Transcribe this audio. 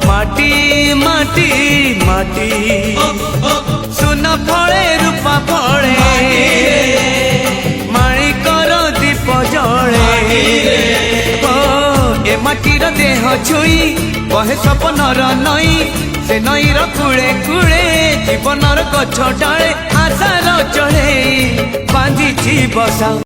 माटी माटी माटी सुना फले रूपा फले माणिकर दीप जले ए माटीर देह छुई कहे सपनर नई से नईर कूले कूले जीवनर गछ डाले आशार चढ़े बांधी बसा।